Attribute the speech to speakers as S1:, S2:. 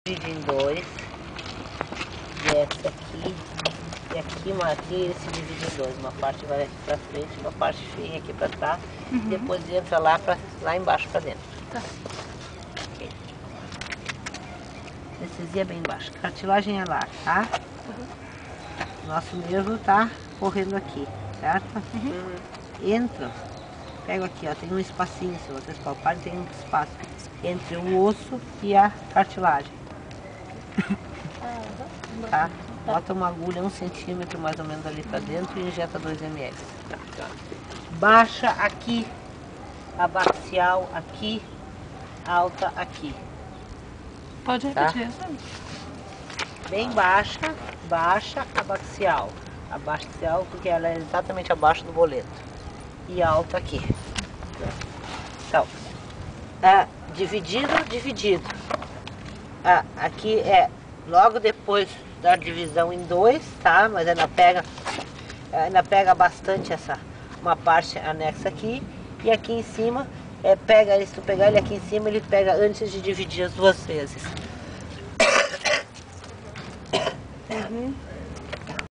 S1: Divide em dois. Desce aqui. E aqui, aqui ele se divide em dois. Uma parte vai aqui pra frente, uma parte vem aqui pra trás. Depois entra lá embaixo pra dentro.
S2: Tá.
S1: Ok. Anestesia bem embaixo. Cartilagem alar, tá? Nosso nervo tá correndo aqui, certo? Entra. Pego aqui, ó. Tem um espacinho, se vocês palparem, tem um espaço entre o osso e a cartilagem. Tá? Bota uma agulha 1 centímetro mais ou menos ali pra dentro e injeta 2 ml. Tá. Baixa aqui, abaxial aqui, alta aqui.
S2: Pode repetir essa?
S1: Bem baixa, baixa, abaxial. Abaxial porque ela é exatamente abaixo do boleto. E alta aqui. Então, dividido. Aqui é logo depois da divisão em dois, tá? Mas ainda pega bastante uma parte anexa aqui. E aqui em cima, se tu pegar ele aqui em cima, ele pega antes de dividir as duas vezes.